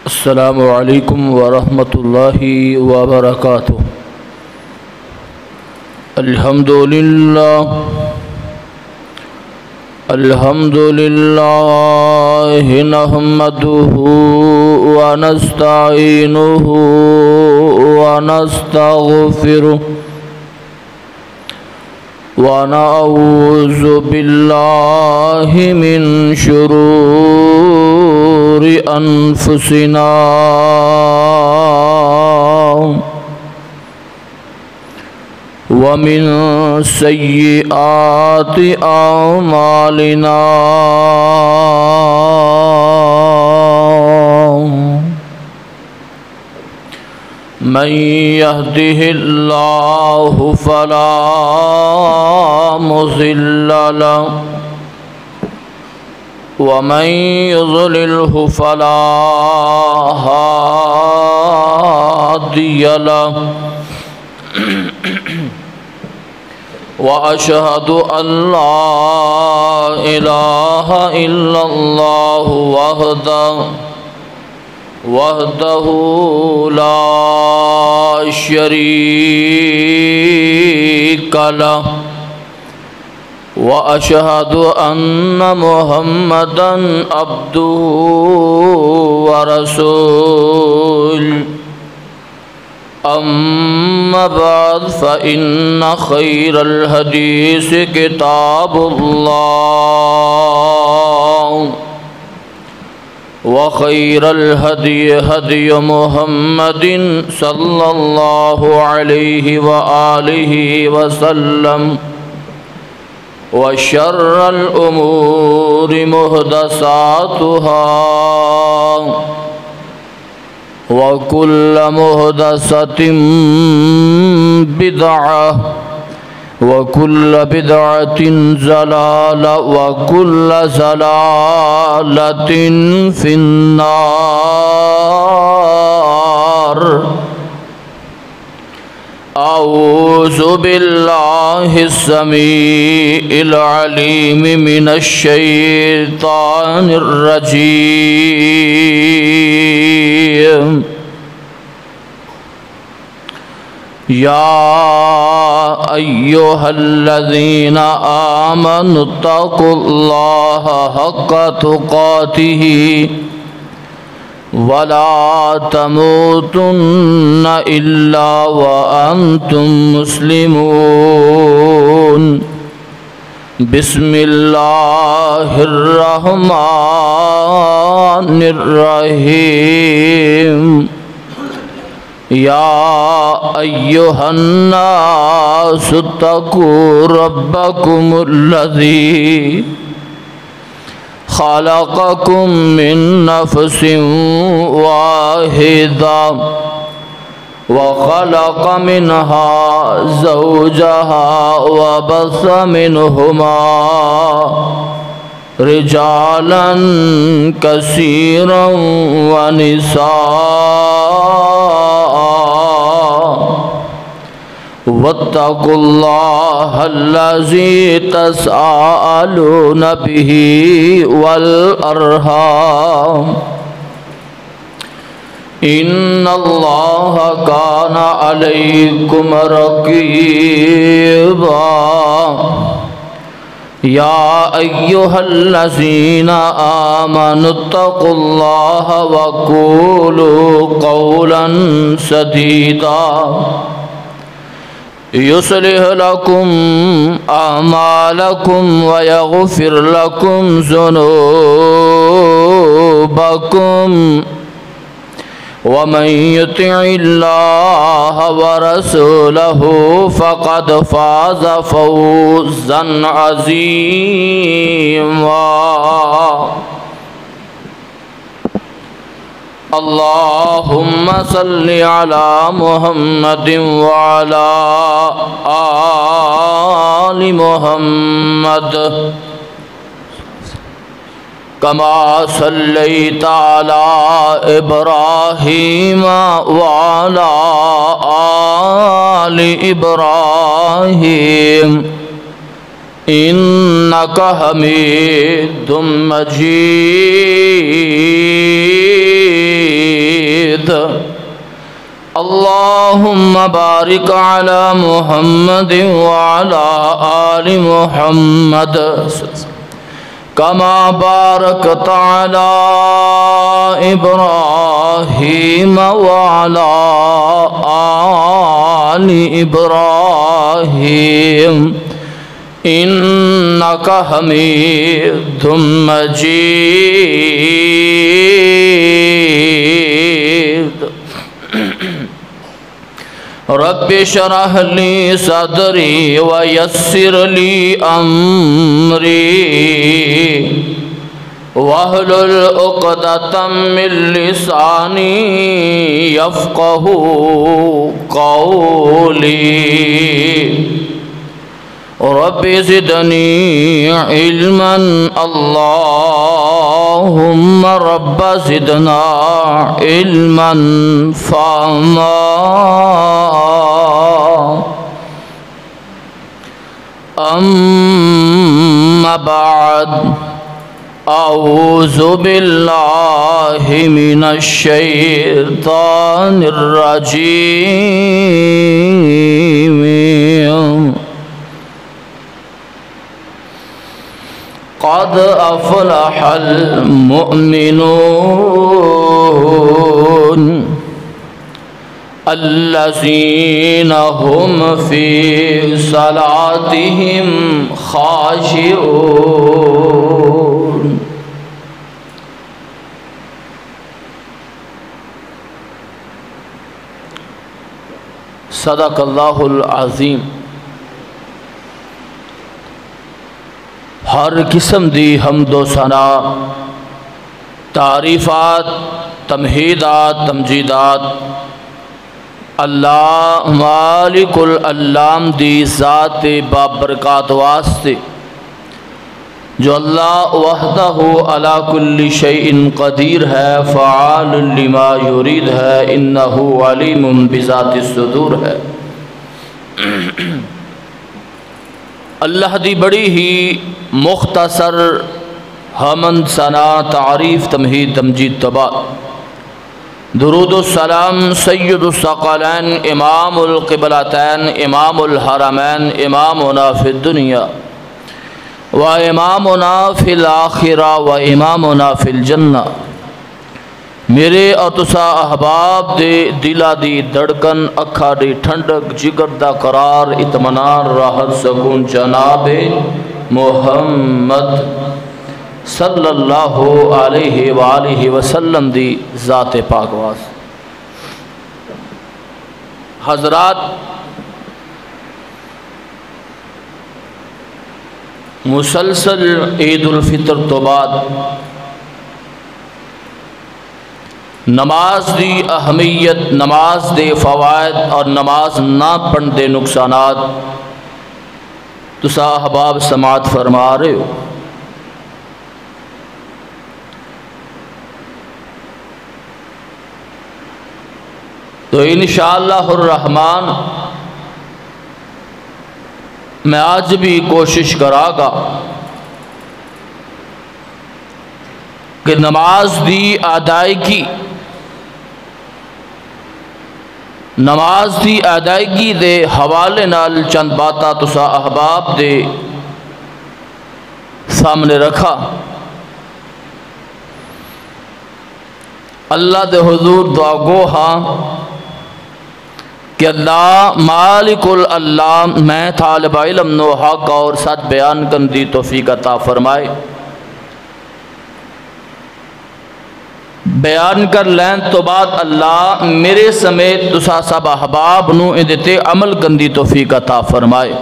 السلام علیکم ورحمۃ اللہ وبرکاتہ۔ الحمد للہ نحمدہ ونستعینہ ونستغفرہ ونعوذ باللہ من شرور انفسنا ومن سیئات اعمالنا من يهده الله فلا مضل له ومن يضلله فلا هادي له وأشهد أن لا إله إلا الله وحده لا شريك له وأشهد أن محمدًا عبده ورسوله أما بعد فإن خير الحديث كتاب الله وخير الهدي هدي محمد صلى الله عليه وآله وسلم وشر الأمور محدثاتها وكل محدثة بدعة وكل بدعة ضلالة وكل ضلالة في النار أعوذ بالله السميع العليم من الشيطان الرجيم يا أيها الذين آمنوا اتقوا الله حق تقاته ولا تموتن إلا وأنتم مسلمون بسم الله الرحمن الرحيم يا أيها الناس اتقوا ربكم الذي خلقكم من نفس واحدة وخلق منها زوجها وبث منهما رجالا كثيرا ونساء واتقوا الله الذي تساءلون به والأرحام إن الله كان عليكم رقيبا يا أيها الذين آمنوا اتقوا الله وقولوا قولا سديدا يصلح لكم أعمالكم ويغفر لكم ذنوبكم ومن يطع الله ورسوله فقد فاز فوزا عظيما اللهم صل على محمد وعلى آل محمد كما صليت على إبراهيم وعلى آل إبراهيم إنك حميد مجيد حمید اللہم بارک علی محمد وعلی آل محمد کما بارکت علی ابراہیم وعلی آل ابراہیم انک حمید مجید رب اشرح لی صدری ویسر لی امری واحلل عقدۃ من لسانی یفقہوا قولی رب زدنی علما اللہم رب زدنا علما فہما اما بعد اعوذ باللہ من الشیطان الرجیم قد افلح المؤمنون الذین هم فی صلاتهم خاشعون صدق اللہ العظیم۔ ہر قسم دی حمد و ثنا، تعریفات، تمہیدات، تمجیدات اللہ مالک العلام دی ذات بابرکات واسطے جو اللہ وحدہ علی کل شیء قدیر ہے، فعال لما یرید ہے، انہ علیم بذات الصدور ہے۔ اللہ دی بڑی ہی مختصر حمد ثنا تعریف تمہید تمجید تبا درود السلام سید الثقلین امام القبلتین امام الحرمین امامنا فی الدنیا و امامنا فی الآخرہ و امامنا فی الجنہ، میرے اتسا احباب دے دلا دی دڑکن، اکھا دی ٹھنڈک، جگر دا قرار، اطمینان، راحت، سکون جناب محمد صلی اللہ علیہ وآلہ وسلم دی ذات پاک واس۔ حضرات، مسلسل عید الفطر تو بعد نماز دی اہمیت، نماز دے فوائد اور نماز نہ پڑھن دے نقصانات تسا احباب سماعت فرما رہے ہو۔ تو انشاءاللہ الرحمن میں آج بھی کوشش کرا گا کہ نماز دی ادائیگی دے حوالے نال چند باتاں تسا احباب دے سامنے رکھا۔ اللہ دے حضور دعا گو ہاں کہ اللہ مالک العلام میں طالب علم نو حق اور سچ بیان کن دی توفیق عطا فرمائے۔ بیان کر لین تو بعد اللہ میرے سمیت تسا سب احباب نو ادتے عمل کن دی توفیق عطا فرمائے۔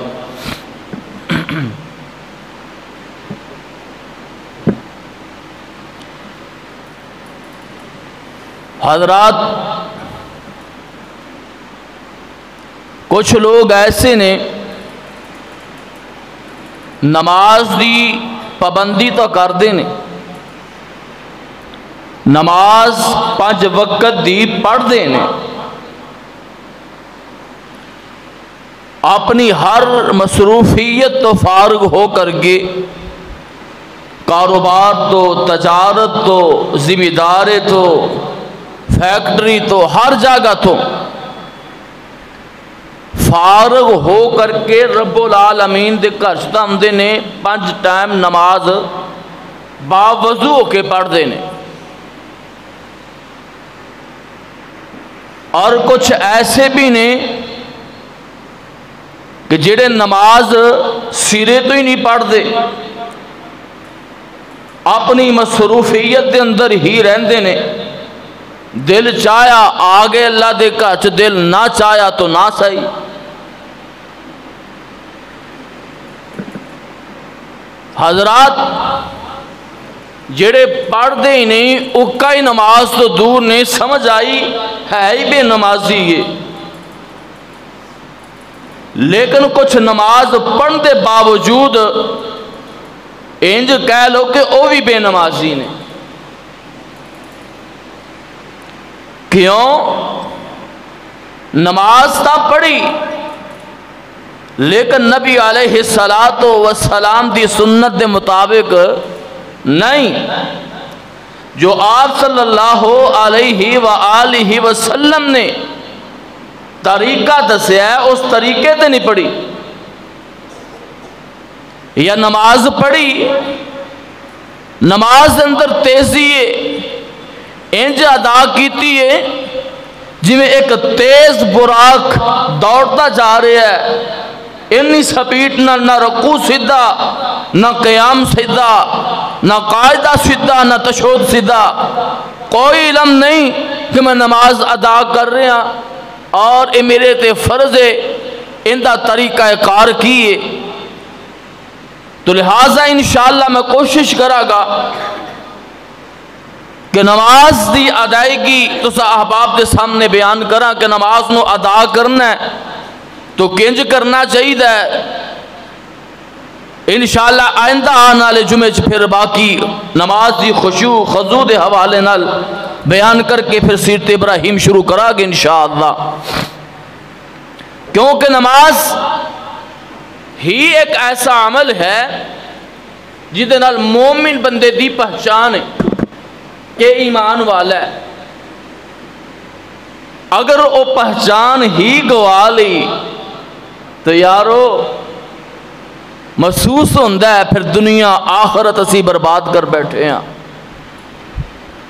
حضرات، کچھ لوگ ایسے نے نماز دی پابندی تو کر دینے، نماز 5 وقت دی پڑھ دینے، اپنی ہر مصروفیت تو فارغ ہو کر کے کاروبار تو، تجارت تو، ذمہ داری تو، فیکٹری تو ہر جگہ تو فارغ ہو کر کے رب العالمین دے گھر چاہتے نے 5 ٹائم نماز باوضو ہو کے پڑھتے ہیں. اور کچھ ایسے بھی نے کہ جڑے نماز سرے تو ہی نہیں پڑھتے، اپنی مصروفیت دے اندر ہی رہندے نے. دل چاہیا آگے اللہ دے گھر چ، دل نہ چاہیا تو نہ صحیح. حضرات جڑے پڑھ دے ہی نہیں اکا ہی نماز تو دور نہیں، سمجھ آئی ہے ہی بے نمازی یہ. لیکن کچھ نماز پڑھن دے باوجود انج کہہ لو کہ وہ بھی بے نمازی نے. کیوں؟ نماز تا پڑھی لیکن نبی علیہ السلام دی سنت دے مطابق نہیں. جو آپ صلی اللہ علیہ وآلہ وسلم نے طریقہ دسیا ہے اس طریقے تے نہیں پڑھی. یا نماز پڑھی، نماز اندر تیزی انج ادا کیتی ہے جی میں ایک تیز براق دوڑتا جا رہا ہے. انی سپیٹ نہ رکوع سیدھا، نہ قیام سیدھا، نہ قاعدہ سیدھا، نہ تشہد سیدھا. کوئی علم نہیں کہ میں نماز ادا کر رہا اور اے میرے تے فرض ہے، اندہ طریقہ کار کیے. تو لہٰذا انشاءاللہ میں کوشش کرا گا کہ نماز دی ادائیگی تو احباب دے سامنے بیان کرا کہ نماز نو ادا کرنا ہے تو کنج کرنا چاہیے. انشاءاللہ آئندہ آنے والے جمعے پھر باقی نماز دی خشوع خضوع دے حوالے نال بیان کر کے پھر سیرت ابراہیم شروع کرا گے انشاءاللہ. کیونکہ نماز ہی ایک ایسا عمل ہے جہدے نال مومن بندے دی پہچان ہے کہ ایمان والا ہے. اگر وہ پہچان ہی گوا لی تو یارو محسوس ہوندہ ہے پھر دنیا آخرت اسی برباد کر بیٹھے ہیں،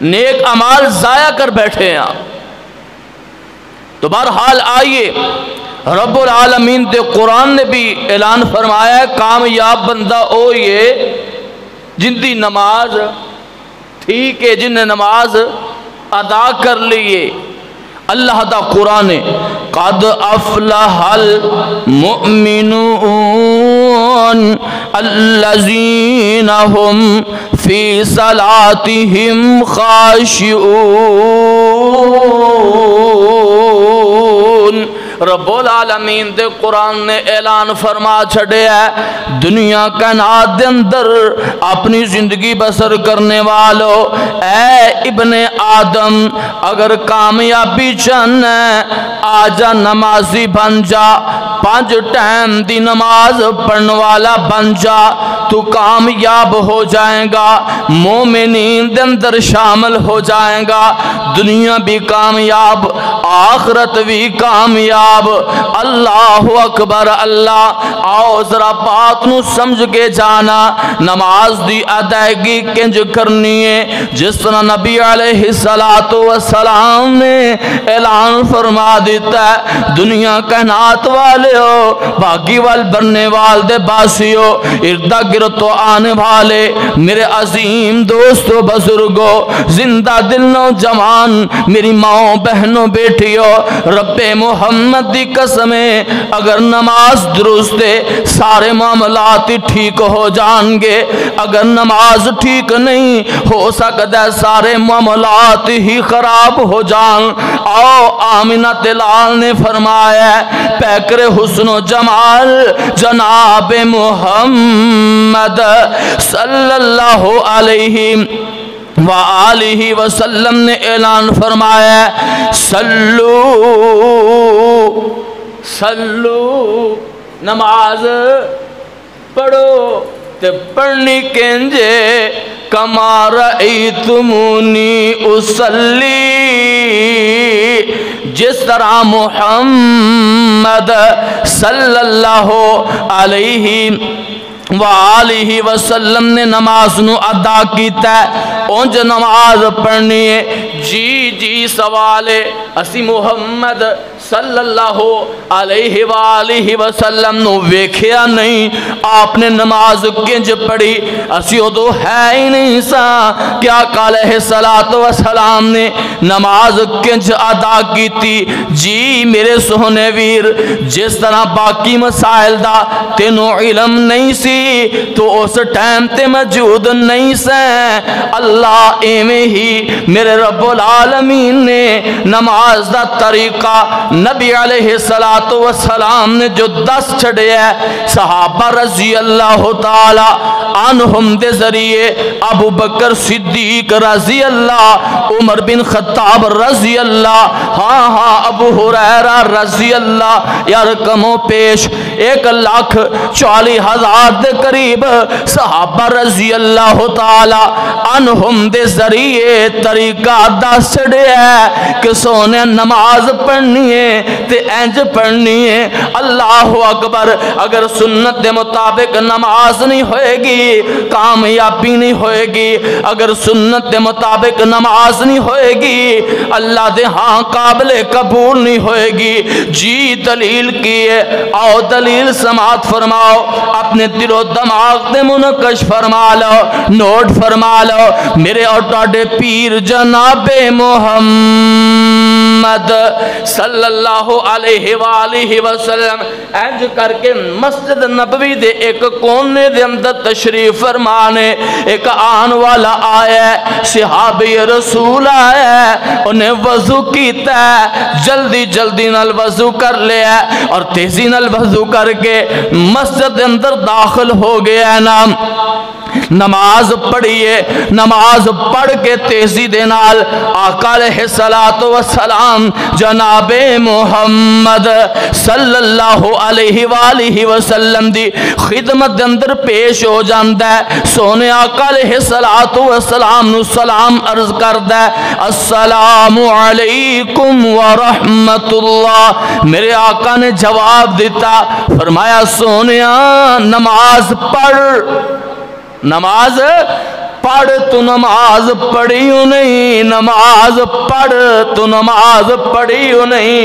نیک اعمال ضائع کر بیٹھے ہیں. تو بہرحال آئیے رب العالمین دے قرآن نے بھی اعلان فرمایا ہے کامیاب بندہ او یہ جن دی نماز ٹھیک ہے، جن نے نماز ادا کر لیے. اللہ دا قرآن قد افلح المؤمنون الذین هم فی صلاتهم خاشعون. رب العالمین دے قرآن نے اعلان فرما چھڑے ہے دنیا کائنات دے اندر اپنی زندگی بسر کرنے والو اے ابن آدم اگر کامیابی چاہنا ہے آجا نمازی بن جا، 5 ٹائم دی نماز پڑھنے والا بن جا، تو کامیاب ہو جائیں گا، مومنین دے اندر شامل ہو جائیں گا، دنیا بھی کامیاب آخرت بھی کامیاب. اللہ اکبر اللہ. آؤ ذرا بات نو سمجھ کے جانا نماز دی ادائیگی کنج کرنی ہے جس طرح نبی علیہ السلام نے اعلان فرما دیتا ہے. دنیا کائنات والے ہو، باغی وال بننے وال دے باسی ہو، اردا گرد تو آنے والے میرے عظیم دوستو بزرگو، زندہ دل نوجوان، میری ماں بہنوں بیٹیوں، رب محمد دی قسمیں اگر نماز درست ہے سارے معاملات ٹھیک ہو جان گے. اگر نماز ٹھیک نہیں ہو سکتا سارے معاملات ہی خراب ہو جان. آؤ آمینہ تلال نے فرمایا پیکر حسن و جمال جناب محمد صلی اللہ علیہ وآلہ وسلم نے اعلان فرمایا سلو نماز پڑھو تے پڑھنی کنجے کما رأیتمونی اسلی جس طرح محمد صلی اللہ علیہ وآلہ وسلم نے نماز نو ادا کیتا ہے اونج نماز پڑھنی ہے۔ جی سوال ہے اسی محمد صلی اللہ علیہ وآلہ وسلم نو ویکھیا نہیں، آپ نے نماز کنج پڑھی، اسی ادو ہے ہی نہیں سا کیا علیہ السلام نے نماز کنج ادا کیتی۔ جی میرے سونے ویر، جس طرح باقی مسائل دا تینوں علم نہیں سی تو اس ٹائم تے موجود نہیں سے، اللہ ایویں ہی میرے رب العالمین نے نماز دا طریقہ نبی علیہ السلام نے جو دس چھڑے ہے صحابہ رضی اللہ تعالی عنہم دے ذریعے، ابو بکر صدیق رضی اللہ، عمر بن خطاب رضی اللہ، ہاں ابو ہریرہ رضی اللہ، یا رقموں پیش 1,40,000 دے قریب صحابہ رضی اللہ تعالی عنہم دے ذریعے طریقہ دس چھڑے ہے کہ سونے نماز پڑھنی ہے تے انج پڑھنی ہے۔ اللہ اکبر، اگر سنت دے مطابق نماز نہیں ہوئے گی کامیابی نہیں ہوئے گی، اگر سنت دے مطابق نماز نہیں ہوئے گی اللہ دے ہاں قابل قبول نہیں ہوئے گی۔ جی دلیل کی ہے، آؤ دلیل سماعت فرماؤ، اپنے دل و دماغ دے منقش فرما لو، نوٹ فرما لو، میرے اور ٹاڈے پیر جناب محمد صلی اللہ علیہ وآلہ وسلم انج کر کے مسجد نبوی دے ایک کونے دے اندر تشریف فرمانے، ایک آن والا آیا ہے، صحابی رسول آیا ہے، انہیں وضو کیتا ہے، جلدی نال وضو کر لیا ہے اور تیزی نال وضو کر کے مسجد اندر داخل ہو گیا ہے نا، نماز پڑھیے، نماز پڑھ کے تیزی دے نال آقا علیہ السلام جناب محمد صلی اللہ علیہ وآلہ وسلم دی خدمت اندر پیش ہو جاندہ ہے۔ سونے آقا علیہ السلام نو سلام عرض کردہ ہے، السلام علیکم ورحمت اللہ۔ میرے آقا نے جواب دیتا، فرمایا سونیا نماز پڑھ، نماز پڑھ تو نماز پڑھیو نہیں، نماز پڑھ تو نماز پڑھیو نہیں،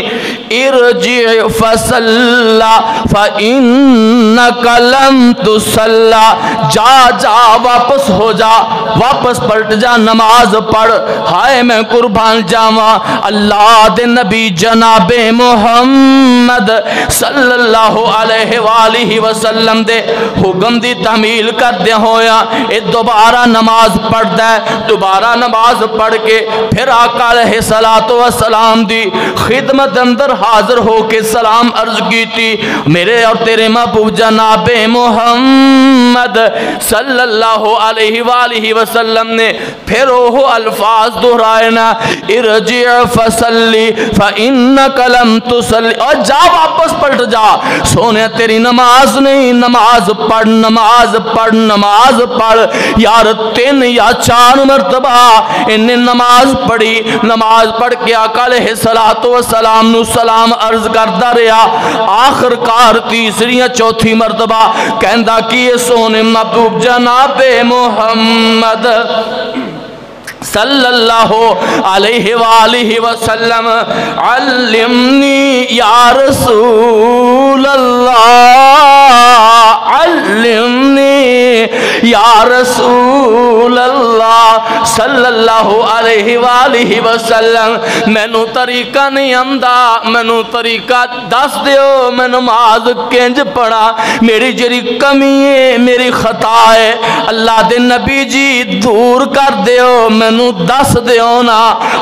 ارجع فصلی فإنک لم تصلی، جا واپس ہو جا، واپس پلٹ جا، نماز پڑھ۔ ہائے میں قربان جاواں اللہ دے نبی جناب محمد صلی اللہ علیہ وآلہ وسلم دے حکم دی تعمیل کر دے ہویا اے دوبارہ نماز پڑھتا ہے، دوبارہ نماز پڑھ کے پھر آقا علیہ السلام دی خدمت اندر حاضر ہو کے سلام عرض کی تھی، میرے اور تیرے محبوب جناب محمد صلی اللہ علیہ وآلہ وسلم نے پھر وہ الفاظ دہرائے نا، ارجع فصلی فإنک لم تصلی، اور جا واپس پلٹ جا، سونے تیری نماز نہیں، نماز پڑھ، نماز پڑھ، نماز پڑھ۔ یار 3 یا 4 مرتبہ انہیں نماز پڑھی، نماز پڑھ کے آقا علیہ السلام نو سلام عرض کردہ رہا، آخر کار تیسری یا چوتھی مرتبہ کہندہ کیے سونے محبوب جناب محمد صلی اللہ علیہ وآلہ وسلم، علمنی یا رسول اللہ، علمنی یا رسول اللہ صلی اللہ علیہ وآلہ وسلم، میں نو طریقہ نہیں آمدہ، میں نو طریقہ دس دیو، میں نماز کنج پڑھا، میری جری کمی ہے، میری خطا ہے، اللہ دے نبی جی دور کر دیو، میں نو دس دیو نا۔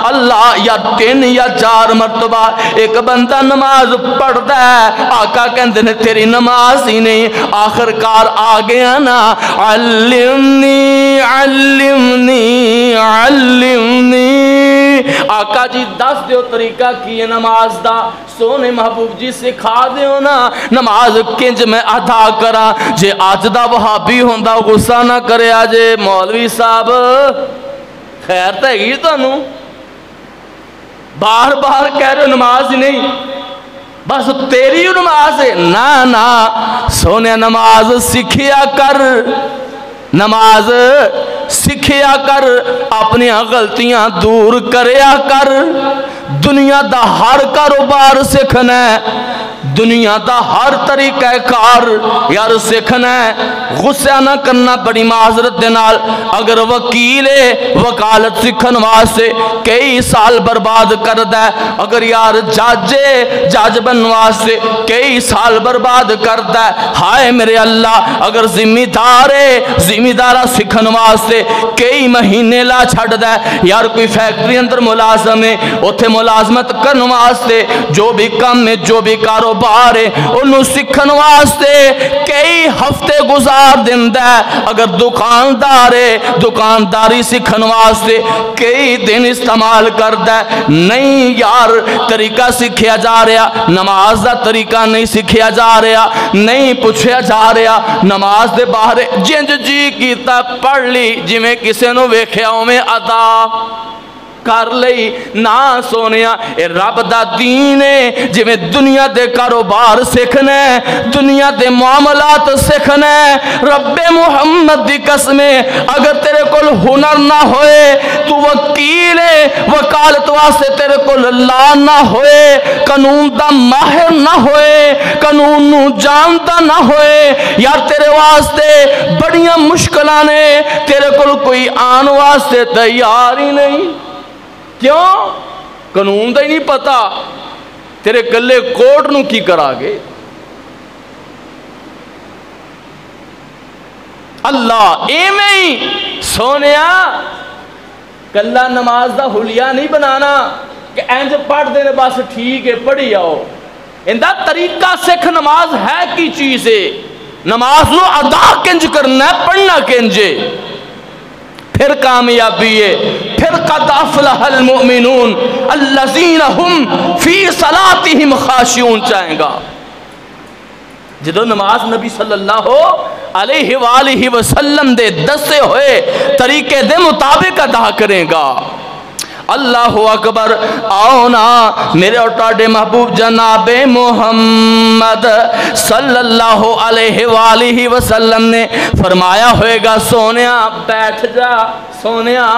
اللہ یا 3 یا 4 مرتبہ ایک بندہ نماز پڑھتا ہے، آقا کہندے نے تیری نماز ہی نہیں، آخر کار آ گیا نا، علمنی علمنی علمنی، آقا جی دس دیو طریقہ کیے نماز دا، سونے محبوب جی سکھا دیو نا نماز کنج میں ادا کرا۔ جے آج دا وہابی ہوندہ غصہ نہ کرے آجے مولوی صاحب خیر تے گی تو نو بار بار کہہ رہے نماز نہیں، بس تیری نماز ہے، نا سونے نماز سکھیا کر، نماز سکھیا کر، اپنی غلطیاں دور کریا کر، دنیا دا ہر کاروبار سکھنا ہے، دنیا دا ہر طریقہ کار یار سکھنا ہے، غصہ نہ کرنا بڑی معذرت دے نال، اگر وکیل وکالت سکھن واسطے کئی سال برباد کردہ ہے، اگر یار جج بن واسطے کئی سال برباد کردہ ہے، ہائے میرے اللہ اگر ذمہ دارہ سکھن واسطے کئی مہینے لا چھڑ دے، یار کوئی فیکٹری اندر ملازم ہے، اتھے ملازمت کرن واسطے جو بھی کم ہے، جو بھی کاروبار ہے، انہوں سکھن واسطے کئی ہفتے گزار دیندہ ہے، اگر دکاندار ہے دکانداری سکھن واسطے کئی دن استعمال کردہ ہے، نہیں یار طریقہ سکھیا جا رہا، نماز دا طریقہ نہیں سکھیا جا رہا، نہیں پوچھیا جا رہا، نماز دے باہر جنج جی کیتا پڑھ لی، جی میں کسے نو ویکھیا میں ادا کر لئی، نا سونیا اے رب دا دین ہے، جی میں دنیا دے کاروبار سکھنے، دنیا دے معاملات سکھنے، رب محمد دی قسمیں اگر تیرے کول ہنر نہ ہوئے تو وکیل وکالت واسطے تیرے کول لا نہ ہوئے، قانون دا ماہر نہ ہوئے، قانون نو جانتا نہ ہوئے، یار تیرے واسطے بڑیاں مشکلانے، تیرے کول کوئی آن واسطے تیار ہی نہیں، کیوں؟ قانون دا ہی نہیں پتا، تیرے کلے کوٹ نو کی کرا گے؟ اللہ ایمیں ہی سونیا کلہ نماز دا حلیہ نہیں بنانا کہ اینج پڑھ دینے بس ٹھیک ہے پڑھی آؤ، اندہ طریقہ سکھ نماز ہے کی چیز ہے، نماز نو ادا کنج کرنا ہے، پڑھنا کنجے، پھر کامیابی ہے، پھر قد افلح المؤمنون الذین ہم فی صلاتہم خاشعون چاہیں گا، جدو نماز نبی صلی اللہ علیہ وآلہ وسلم دے دسے ہوئے طریقے دے مطابق ادا کریں گا۔ اللہ اکبر، آؤ نا میرے اور ٹاڈے محبوب جناب محمد صلی اللہ علیہ وآلہ وسلم نے فرمایا ہوئے گا سونیا بیٹھ جا، سونیا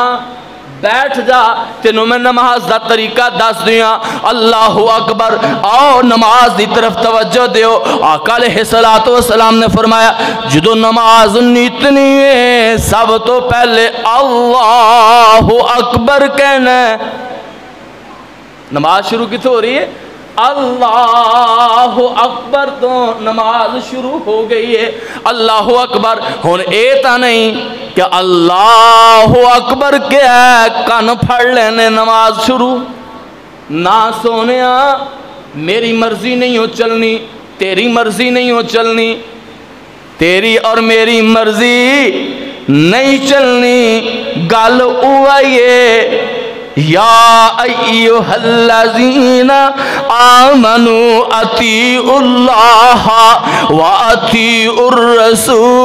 بیٹھ جا، تینوں میں نماز دا طریقہ دس دیا، اللہ اکبر، آؤ نماز دی طرف توجہ دیو، آقا علیہ السلام نے فرمایا جدو نماز نیتنی ہے سب تو پہلے اللہ اکبر کہنا ہے، نماز شروع کتوں ہو رہی ہے؟ اللہ اکبر تو نماز شروع ہو گئی ہے، اللہ اکبر ہون ایتا نہیں کہ اللہ اکبر کیا ہے کان پھڑ لینے نماز شروع، نہ سونیا میری مرضی نہیں ہو چلنی، تیری مرضی نہیں ہو چلنی، تیری اور میری مرضی نہیں چلنی، گل اوائیے یا ایوہ الذین آمنوا اطیعوا اللہ و اطیعوا الرسول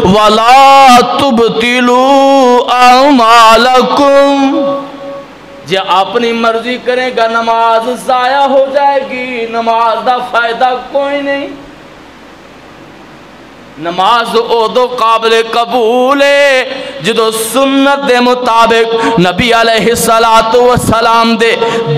ولا تبطلوا اعمالکم، جے اپنی مرضی کریں گا نماز ضائع ہو جائے گی، نماز دا فائدہ کوئی نہیں، نماز او قابل قبول ہے جدو سنت دے مطابق نبی علیہ السلام دے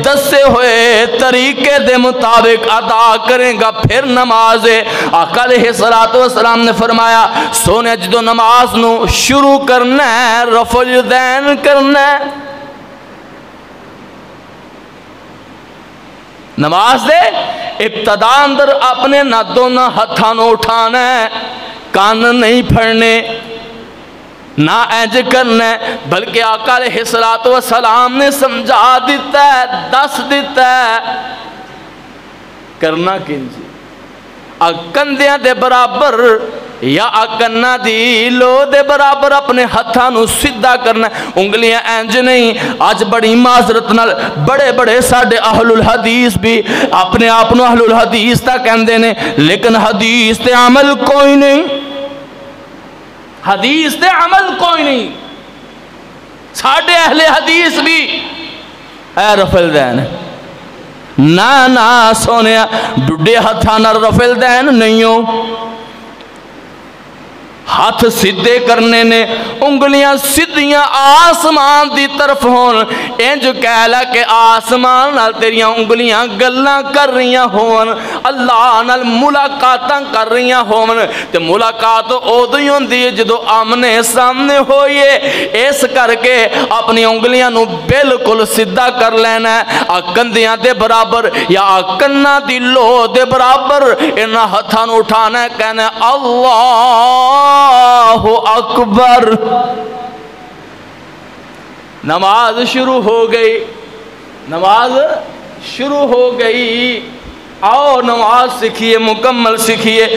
دسے ہوئے طریقے دے مطابق ادا کریں گا پھر نماز ہے۔ آقا علیہ السلام نے فرمایا سونے جدو نماز نو شروع کرنا ہے رفع الیدین کرنا ہے، نماز دے ابتدا اندر اپنے نہ دونوں ہتھاں نو اٹھانا ہے، کان نہیں پھڑنے، نہ اینج کرنا ہے، بلکہ آقا علیہ السلام نے سمجھا دیتا ہے، دس دیتا ہے کرنا کنجی، کندیاں دے برابر یا اکنہ دی لو دے برابر اپنے ہتھاں نو سدھا کرنا، انگلیاں اینج نہیں۔ آج بڑی معذرت نال بڑے بڑے ساڑے اہل الحدیث بھی اپنے آپنو اہل الحدیث تا کہندے نے، لیکن حدیث تے عمل کوئی نہیں، حدیث تے عمل کوئی نہیں۔ ساڑے اہل حدیث بھی اے رفل دین نا سونے ڈڈے ہتھاں نال رفل دین نہیں ہو ہاتھ سیدھے کرنے نے انگلیاں سیدھیاں آسمان دی طرف ہون انج کہہ لے کہ آسمان نال تیریاں انگلیاں گلاں کر رہیاں ہون اللہ نال ملاقاتاں کر رہیاں ہون تے ملاقات اودوں ہی ہوندی ہے جدوں آمنے سامنے ہوئے اس کر کے اپنی انگلیاں نو بالکل سیدھا کر لینا ہے کندیاں دے برابر یا کناں دی لو دے برابر انہاں ہتھاں نو اٹھانا ہے کہنا اللہ اکبر نماز شروع ہو گئی نماز شروع ہو گئی آؤ نماز سکھیے مکمل سکھیے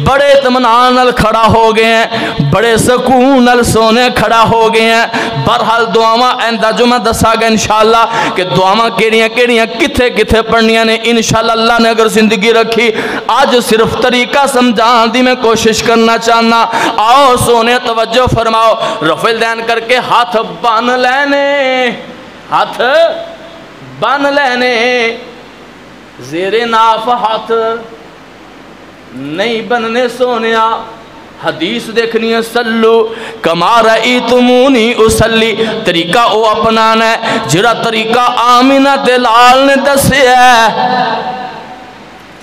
بڑے اطمینان نال کھڑا ہو گئے ہیں بڑے سکون نال سونے کھڑا ہو گئے ہیں بہرحال دعاواں آئندہ جو میں دسا گا انشاءاللہ کہ دعاواں کیڑیاں کتھے پڑھنیاں نے انشاءاللہ اللہ نے اگر زندگی رکھی آج صرف طریقہ سمجھان دی میں کوشش کرنا چاہنا آؤ سونے توجہ فرماؤ رفع الدین کر کے ہاتھ بان لینے زیر ناف ہاتھ نہیں بننے سونیا حدیث دیکھنی ہے سلو کما رأیتمونی اسلی طریقہ او اپنانا ہے جڑا طریقہ آمینہ دلال نے دسے ہے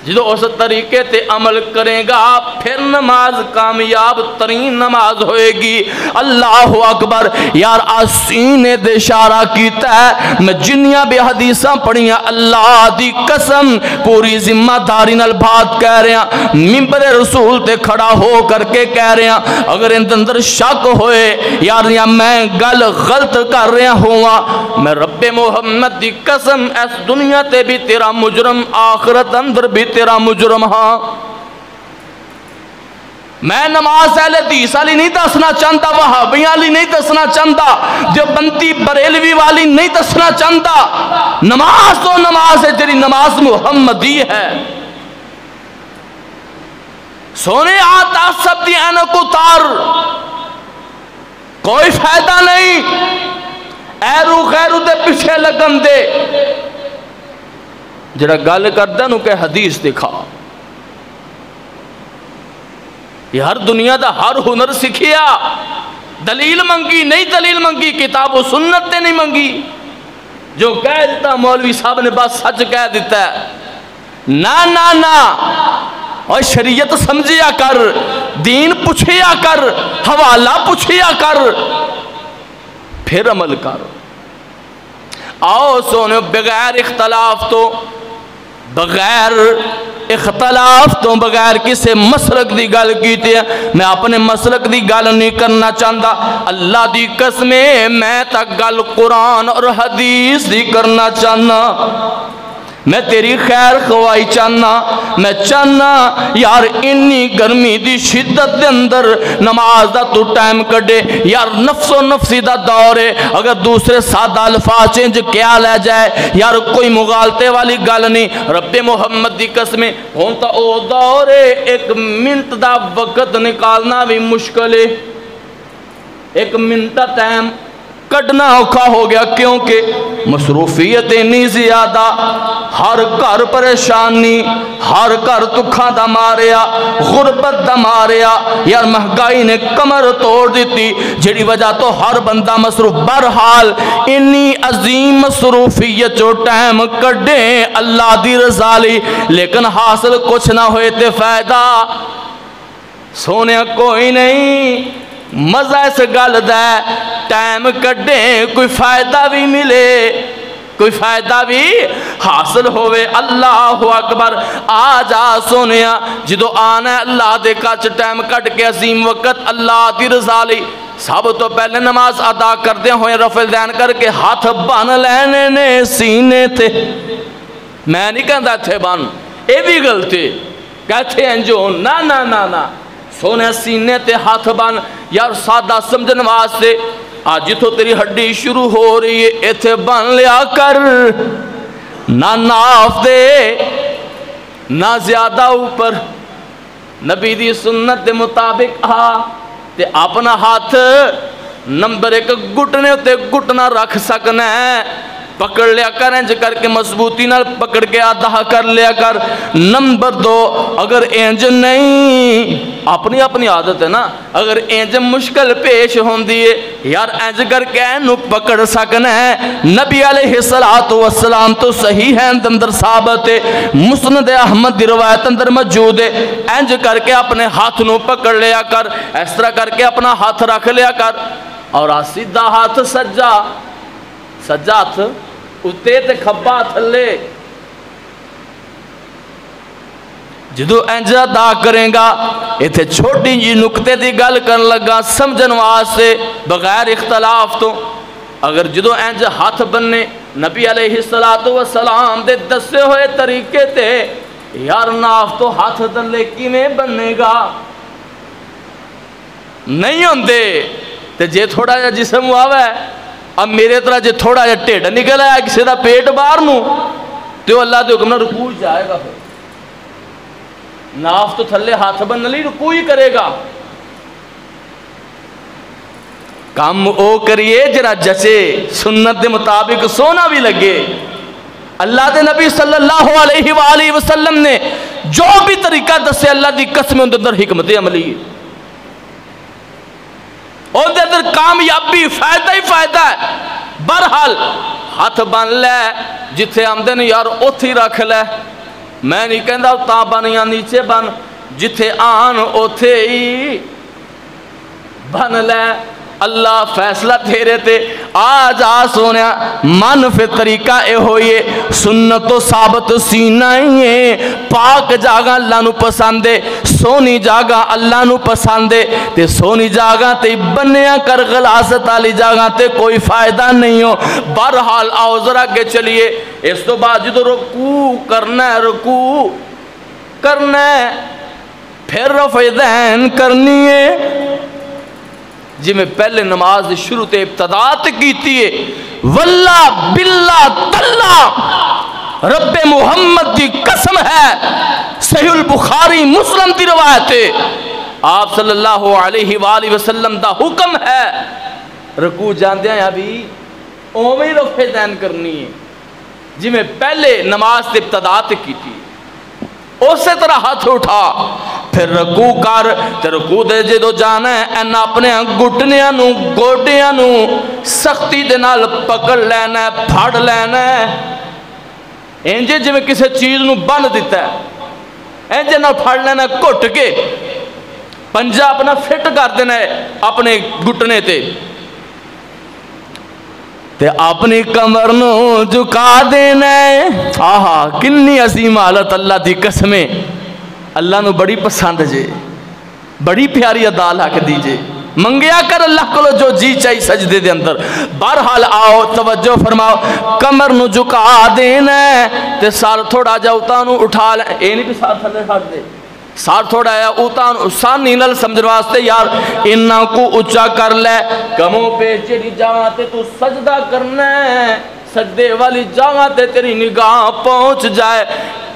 جدو اس طریقے تے عمل کریں گا پھر نماز کامیاب ترین نماز ہوئے گی اللہ اکبر یار آسین دے اشارہ کیتا ہے میں جنیاں بے حدیثاں پڑھیاں اللہ دی قسم پوری ذمہ داری نال بات کہہ رہے ہیں منبر رسول تے کھڑا ہو کر کے کہہ رہے ہیں اگر اندر شک ہوئے یار یا میں گل غلط کر رہا ہوا میں رب محمد دی قسم اس دنیا تے بھی تیرا مجرم آخرت اندر بھی تیرا مجرم ہاں میں نماز اہل حدیث والی نہیں دسنا چاہتا وہابیاں والی نہیں دسنا چاہتا دیوبندی بریلوی والی نہیں دسنا چاہتا نماز تو نماز ہے تیری نماز محمدی ہے سونے آتا سب دی اینک اتار کوئی فائدہ نہیں ایرو خیرو دے پیچھے لگن دے جڑا گل کردہ نو کہ حدیث دکھا یہ ہر دنیا دا ہر ہنر سکھیا دلیل منگی نہیں دلیل منگی کتاب و سنت تے نہیں منگی جو کہہ دیتا مولوی صاحب نے بس سچ کہہ دیتا ہے نا اور شریعت سمجھیا کر دین پوچھیا کر حوالہ پوچھیا کر پھر عمل کر آؤ سونے بغیر اختلاف بغیر کسے مسلک دی گل کیتے ہیں میں اپنے مسلک دی گل نہیں کرنا چاہتا اللہ دی قسمیں میں تک گل قرآن اور حدیث دی کرنا چاہنا میں تیری خیر خواہی چاہنا میں چاہنا یار انی گرمی دی شدت دے اندر نماز دا تو ٹائم کڈے یار نفس و نفسی دا دور ہے اگر دوسرے سادہ الفاظ چینج کیا لے جائے یار کوئی مغالطے والی گل نہیں رب محمد دی قسمیں ہونتا او دور ہے ایک منٹ دا وقت نکالنا بھی مشکل ہے ایک منٹ ٹائم کٹنا اوکھا ہو گیا کیونکہ مصروفیت نہیں زیادہ ہر گھر پریشانی ہر گھر دکھاں دا ماریا غربت دا ماریا یار مہنگائی نے کمر توڑ دیتی جڑی وجہ تو ہر بندہ مصروف برحال انی عظیم مصروفیت جو ٹائم کڈے اللہ دی رضا لی لیکن حاصل کچھ نہ ہوئے تے فائدہ سونے کوئی نہیں مزہ اس گل دے ٹائم کڈے کوئی فائدہ بھی ملے کوئی فائدہ بھی حاصل ہوئے اللہ اکبر آ جا سونیا جدو آنا ہے اللہ دے کچھ ٹائم کٹ کے عظیم وقت اللہ دی رضا لی سب تو پہلے نماز ادا کردے ہوئے رفع الدین کر کے ہاتھ بان لینے نے سینے تھے میں نہیں کہتا تھے بان اے بھی غلطی کہتے ہیں جو نا سونے سینے تے ہاتھ بان یار سادہ سمجھن واسطے آج تو تیری ہڈی شروع ہو رہی ہے ایتھے بان لیا کر نہ ناف دے نہ زیادہ اوپر نبی دی سنت دے مطابق تے اپنا ہاتھ نمبر ایک گھٹنے تے گھٹنا رکھ سکنا ہے پکڑ لیا کر، انج کر کے مضبوطی نال پکڑ کے ادا کر لیا کر۔ نمبر 2، اگر انج نہیں، اپنی اپنی عادت ہے نا، اگر انج مشکل پیش ہوندی ہے یار انج کر کے اینو پکڑ سکنا ہے۔ نبی علیہ السلام تو صحیح ہے اندر ثابت ہے، مسند احمد دی روایت اندر موجود ہے، انج کر کے اپنے ہاتھ نو پکڑ لیا کر، اس طرح کر کے اپنا ہاتھ رکھ لیا کر، اور سیدھا ہاتھ سجا ہاتھ اتے تے کھبا تھلے۔ جدو انج ادا کریں گا، ایتھے چھوٹی جی نکتے دی گل کرن لگا سمجھن واسطے بغیر اختلاف تو، اگر جدو انج ہاتھ بننے نبی علیہ السلام دے دسے ہوئے طریقے تے یار ناف تو ہاتھ تھلے کیویں بننے گا؟ نہیں ہوندے۔ تے جے تھوڑا جا جسم ہوا ہے، اب میرے طرح جے تھوڑا جا ٹھیڈ نکل آیا کسی دا پیٹ باہر نو، تو اللہ دے حکم نہ رکوع جائے گا، پھر ناف تو تھلے ہاتھ بن لی رکوع ہی کرے گا۔ کام او کریے جرا جچے، سنت دے مطابق سونا بھی لگے۔ اللہ دے نبی صلی اللہ علیہ وآلہ وسلم نے جو بھی طریقہ دسے اللہ دی قسم اندر حکمت عملی ہے، اور دے در کامیابی فائدہ ہی فائدہ ہے۔ برحال ہاتھ بن لے، جتھے آمدن یار اوتھی رکھ لے، میں نہیں کہندا تا بن یا نیچے بن، جتھے آن اوتھے ہی بن لے، اللہ فیصلہ تیرے تے۔ آج سونیا من فی طریقہ اے ہوئیے، سنت و ثابت سینہ ہی ہے، پاک جاگہ اللہ نو پسندے، سونی جاگہ اللہ نو پسندے، تے سونی جاگہ تے بنیا کر، غلاظت والی جاگہ تے کوئی فائدہ نہیں ہو۔ بہرحال آؤ ذرا کے چلیے، اس تو بعد جدو رکوع کرنا ہے، پھر رفع دین کرنی ہے، جی میں پہلے نماز شروع تے ابتداء کیتی ہے، واللہ باللہ تاللہ رب محمد دی قسم ہے، صحیح البخاری مسلم دی روایت ہے، آپ صلی اللہ علیہ وآلہ وسلم دا حکم ہے رکوع جاندے ہیں ابھی اوویں رفع دین کرنی ہے، جی میں پہلے نماز تے ابتداء کیتی ہے، اسی طرح ہاتھ اٹھا، پھر رکوع کر، تے رکوع دے جدو جانا ہے این اپنے گھٹنیاں نو گوڈیاں نو سختی دے نال پکڑ لینا ہے، پھڑ لینا ہے، انجے جی میں کسی چیز نو بن دیتا ہے، انجے نہ پھڑ لینا ہے، گھٹ کے پنجہ اپنا فٹ کر دینا ہے اپنے گھٹنے تے، تے اپنی کمر نو جھکا دینا ہے۔ آہا کنی عظیم حالت، اللہ دی قسمیں اللہ نو بڑی پسند جے، بڑی پیاری ادا لکھ دیجے، منگیا کر اللہ کو جو جی چاہی سجدے دے اندر۔ بہرحال آؤ توجہ فرماؤ، کمر نو جھکا دینا ہے، تے سار تھوڑا جا اتانو اٹھا لے، اے نہیں بھی سار تھلے ہٹ دے، سار تھوڑا ہے اتانو سانی نل سمجھن واسطے یار انہاں کو اچھا کر لے، کموں پہ جڑی جہاں تے تو سجدہ کرنا ہے، سجدے والی جگہ تے تیری نگاہ پہنچ جائے،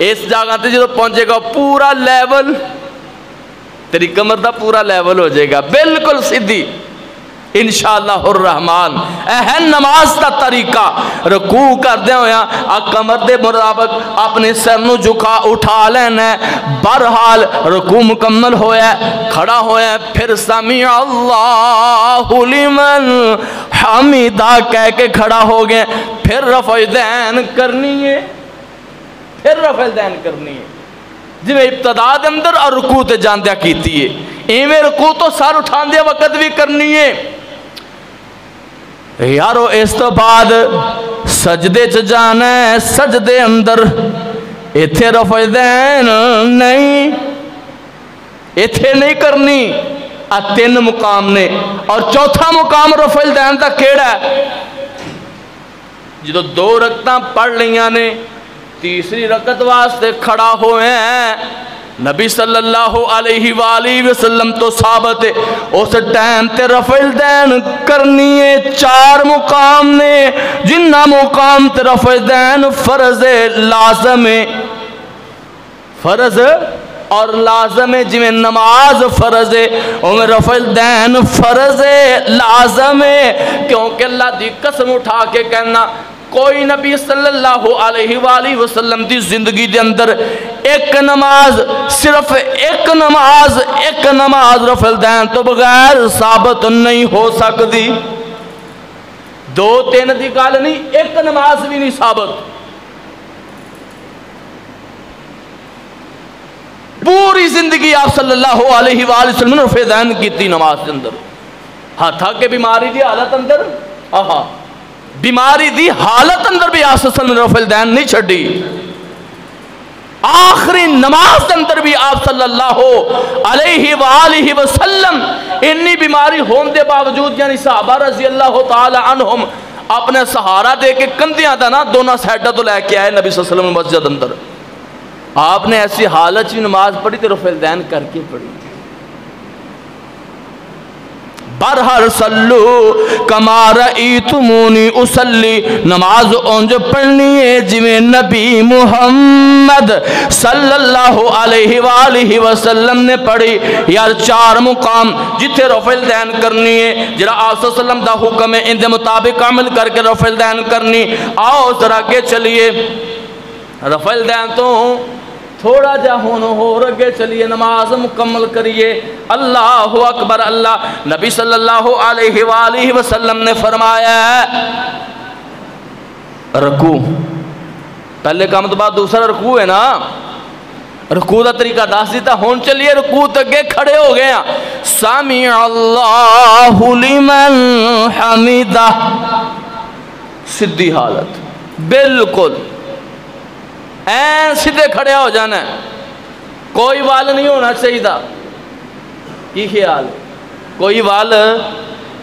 اس جگہ تے جدو پہنچے گا پورا لیول تیری کمر دا پورا لیول ہو جائے گا، بالکل سیدھی انشاءاللہ الرحمن۔ اے نماز دا طریقہ، رکوع کر دے ہویا کمر دے مطابق اپنے سر نو جھکا اٹھا لینا ہے۔ بہرحال رکوع مکمل ہویا ہے، کھڑا ہویا ہے، پھر سمیع اللہ لمن حمیدہ کہہ کے کھڑا ہو گئے، پھر رفع دین کرنی ہے، پھر رفع دین کرنی ہے، جی میں ابتداء دے اندر اور رکوع تے جاندیا کیتی ہے، ایویں رکوع تو سر اٹھان دے وقت بھی کرنی ہے۔ یارو اس تو بعد سجدے چ جانا ہے، سجدے اندر ایتھے رفع دین نہیں، ایتھے نہیں کرنی، تین مقام نے، اور چوتھا مقام رفع دین دا کیڑا ہے؟ جدو دو رکعتاں پڑھ لیاں نے، تیسری رکعت واسطے کھڑا ہوئے ہیں، نبی صلی اللہ علیہ وآلہ وسلم تو ثابت ہے اس ٹائم تے رفع دین کرنی ہے۔ چار مقام نے، جنہ مقام تے رفع دین فرض لازم ہے، فرض اور لازم ہے، جی میں نماز فرض ہے اور رفع دین فرض ہے لازم ہے، کیونکہ اللہ دی قسم اٹھا کے کہنا کوئی نبی صلی اللہ علیہ وآلہ وسلم دی زندگی دے اندر ایک نماز، صرف ایک نماز رفع الدین تو بغیر ثابت نہیں ہو سکتی. 2-3 دی گل نہیں، ایک نماز بھی نہیں ثابت. پوری زندگی آپ صلی اللہ علیہ وآلہ وسلم نے رفع الدین کی تھی نماز کے اندر. ہاں تھا کہ بیماری دی حالت اندر، بیماری دی حالت اندر بھی آپ صلی اللہ علیہ وسلم نے رفع الدین نہیں چھڑی. آخری نماز کے اندر بھی آپ صلی اللہ علیہ وآلہ وسلم انی بیماری ہون دے باوجود، یعنی صحابہ رضی اللہ تعالی عنہم اپنے سہارا دے کے کندیاں دا نا دونوں سیڈا تو لے کے آئے نبی صلی اللہ علیہ وسلم مسجد اندر. آپ نے ایسی حالت میں نماز پڑھی تو رفع الدین کر کے پڑھی. برہر صلو کما رأیتمونی اصلی، نماز اونج پڑھنی ہے جویں نبی محمد صلی اللہ علیہ وآلہ وسلم نے پڑھی. یار 4 مقام جتھے رفع الدین کرنی ہے، جڑا آپ صلی اللہ علیہ وسلم دا حکم ہے ان دے مطابق عمل کر کے رفع الدین کرنی. آؤ ذرا کے چلیے رفع الدین تو تھوڑا جا ہو رگے چلیے، نماز مکمل کریے. اللہ اکبر. اللہ نبی صلی اللہ علیہ وآلہ وسلم نے فرمایا رکوع، پہلے کام تو بعد دوسرا رکوع ہے نا. رکوع دا طریقہ دس دیتا. ہون چلیے رکوع تک کھڑے ہو گئے ہیں. سمع اللہ لمن حمدہ، سدھی حالت بالکل این سیدھے کھڑے ہو جانا ہے، کوئی وال نہیں ہونا چاہیے. کی خیال؟ کوئی وال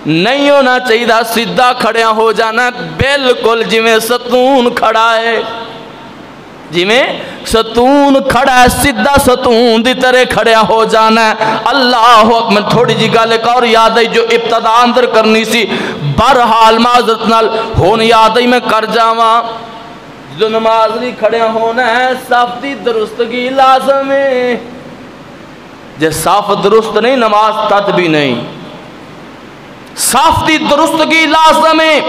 نہیں ہونا چاہیے، سیدھا کھڑے ہو جانا ہے بالکل جویں ستون کھڑا ہے. جویں ستون کھڑا ہے سیدھا ستون دی طرح کھڑے ہو جانا ہے. اللہ اکبر. تھوڑی جی گل ایک اور یاد ہے جو ابتدا اندر کرنی سی، بہرحال معذرت نال ہون یاد ہے میں کر جاواں. جو نماز نہیں کھڑے ہونا ہے صاف دی درستگی لازم ہے. جے صاف درست نہیں نماز تد بھی نہیں. صاف دی درستگی لازم ہے.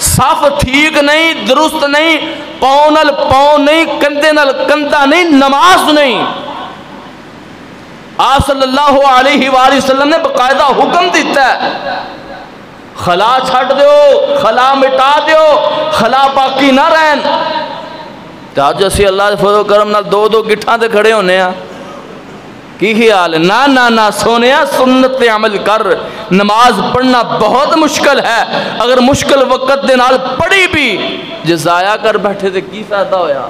صاف ٹھیک نہیں، درست نہیں، پاؤں نال پاؤں نہیں، کندھے نال کندھا نہیں، نماز نہیں. آپ صلی اللہ علیہ وآلہ وسلم نے باقاعدہ حکم دیتا ہے خلا چھٹ دیو، خلا مٹا دیو، خلا باقی نہ رہن. آج اسی اللہ دے فضل و کرم نال 2 گٹھاں تے کھڑے ہونے ہیں. کی خیال ہے؟ نہ سونے سنت پہ عمل کر. نماز پڑھنا بہت مشکل ہے. اگر مشکل وقت دے نال پڑھی بھی جے ضائع کر بیٹھے تے کی فائدہ ہویا؟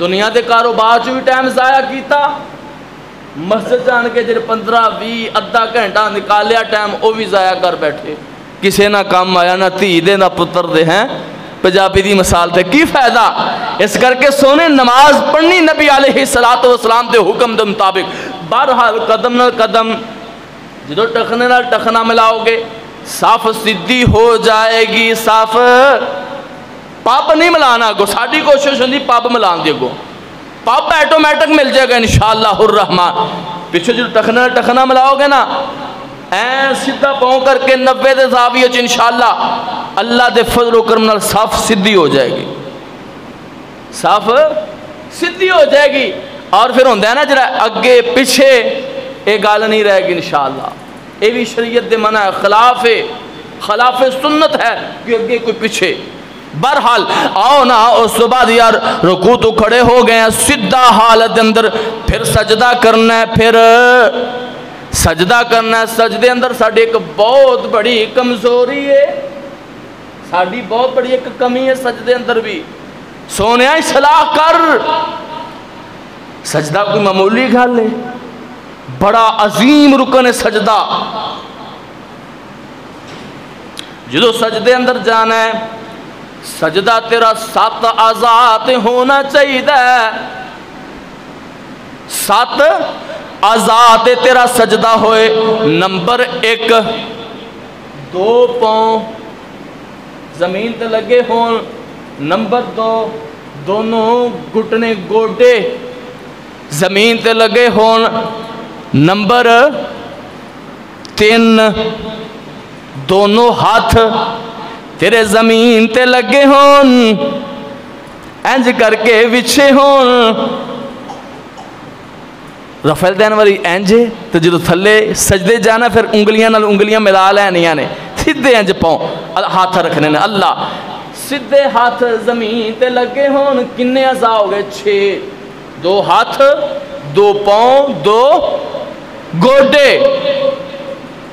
دنیا دے کاروبار چ بھی ٹائم ضائع کیتا، مسجد جان کے جڑے 15-20 ادھا گھنٹہ نکالیا ٹائم وہ بھی ضائع کر بیٹھے. کسے نہ کام آیا، نہ دھی دے نہ پتر دے. ہیں پنجابی دی مثال تے کی فائدہ؟ اس کر کے سونے نماز پڑھنی نبی علیہ السلام دے حکم دے مطابق. بہرحال قدم نہ قدم جدو ٹخنے نہ ٹخنا ملاؤ گے صاف سدھی ہو جائے گی. صاف پاپ نہیں ملانا گو. ساڑی کوشش ہوندی پاپ ملان دے گو. پاپ ایٹومیٹک مل جائے گا انشاءاللہ الرحمن. پیچھے جو ٹخنا ملاؤ گے نا این سیدھا پاؤں کر کے 90 دے زاویے چ انشاءاللہ اللہ دے فضل و کرم نال صاف سدھی ہو جائے گی. صاف سدھی ہو جائے گی. اور پھر ہوندہ ہے نا جڑا اگے پیچھے ایک گال نہیں رہے گی انشاءاللہ. یہ بھی شریعت دے منع ہے، خلاف سنت ہے کہ اگے کوئی پیچھے. بہرحال آؤ نا اس تو بعد یار رکوع تو کھڑے ہو گئے ہیں سدھا حالت اندر. پھر سجدہ کرنا ہے. پھر سجدہ کرنا ہے. سجدے اندر ساڑھی ایک بہت بڑی کمزوری ہے، ساڑھی بہت بڑی ایک کمی ہے سجدے اندر بھی. سونے اصلاح کر. سجدہ کوئی معمولی گل ہے، بڑا عظیم رکن ہے سجدہ. جدو سجدے اندر جانا ہے سجدہ تیرا 7 اعضاء ہونا چاہیے. 7 اعضاء تیرا سجدہ ہوئے. نمبر 1 2 پاؤں زمین تے لگے ہون. نمبر 2 دونوں گھٹنے گوڈے زمین تے لگے ہون. نمبر 3 دونوں ہاتھ تیرے زمین تے لگے ہون انج کر کے وچھے ہون رفل دین والی انج تو جدو تھلے سجدے جانا پھر انگلیاں ملا لینیاں نے سیدھے انج پاؤں ہاتھ رکھنے نے اللہ سیدھے ہاتھ زمین تے لگے ہون کنے اعضاء ہو گئے 6 2 ہاتھ 2 پاؤں 2 گوڈے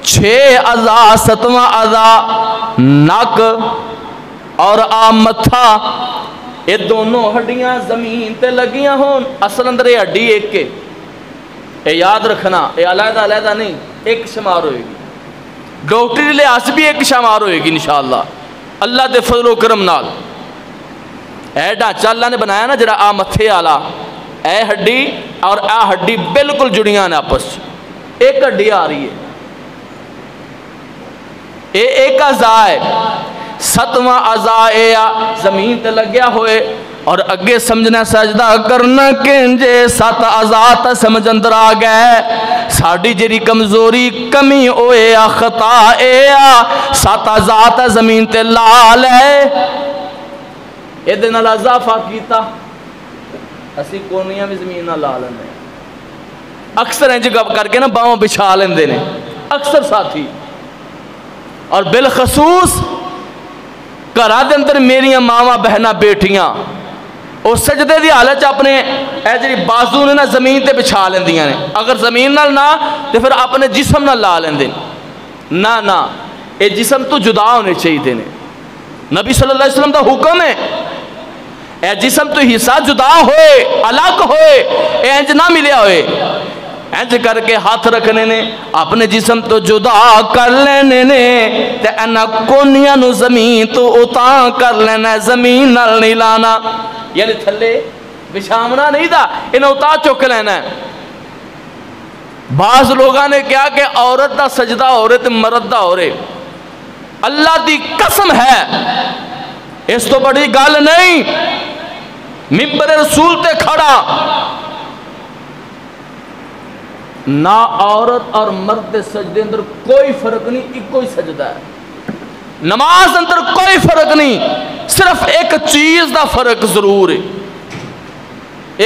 6 اعضاء 7واں اعضاء نک اور متھا یہ دونوں ہڈیاں زمین تے لگیاں ہون اصل اندر یہ ہڈی ایک کے یہ یاد رکھنا یہ علیحدہ علیحدہ نہیں ایک شمار ہوئے گی ڈاکٹری لحاظ بھی ایک شمار ہوئے گی انشاءاللہ اللہ دے فضل و کرم نال اے ڈھانچہ اللہ نے بنایا نا جڑا آ متھے والا اے ہڈی اور آ ہڈی بالکل جڑیاں نے آپس ایک ہڈی آ رہی ہے یہ ایک اعضاء ہے 7واں اعضاء زمین تے لگیا ہوئے اور اگے سمجھنا سجدہ کرنا کنجے 7 اعضاء تا سمجھ اندر آ گئے ساڑی جری کمزوری کمی ہوئے خطا 7 اعضاء تا زمین تے لال ہے یہ دن اضافہ کیتا اسی کونیاں بھی زمین نہ لال ہیں اکثر انج گپ کر کے نا باؤں بچھا لیندے نے اکثر ساتھی اور بالخصوص گھراں دے اندر میریاں ماواں بہناں بیٹیاں او سجدے دی حالت اپنے اے جڑی بازو نے نا زمین تے بچھا لیندیاں نے اگر زمین نال نہ تے پھر اپنے جسم نال لا لیندے نہ اے جسم تو جدا ہونے چاہیے نے نبی صلی اللہ علیہ وسلم دا حکم ہے اے جسم تو حصہ جدا ہوئے الگ ہوئے اے انج نہ ملیا ہوئے انج کر کے ہاتھ رکھنے نے اپنے جسم تو جدا کر لینے نے تے انہا کونیاں نو زمین تو اتاں کر لینا زمین نال نہیں لانا یعنی تھلے بچھامنا نہیں تھا انہا اتاں چک لینا ہے بعض لوگاں نے کیا کہ عورت دا سجدہ ہو رہے تے مرد دا ہو رہے اللہ دی قسم ہے اس تو بڑی گال نہیں ممبر رسول تے کھڑا نہ عورت اور مرد سجدے اندر کوئی فرق نہیں ایک کوئی سجدہ ہے نماز اندر کوئی فرق نہیں صرف ایک چیز دا فرق ضرور ہے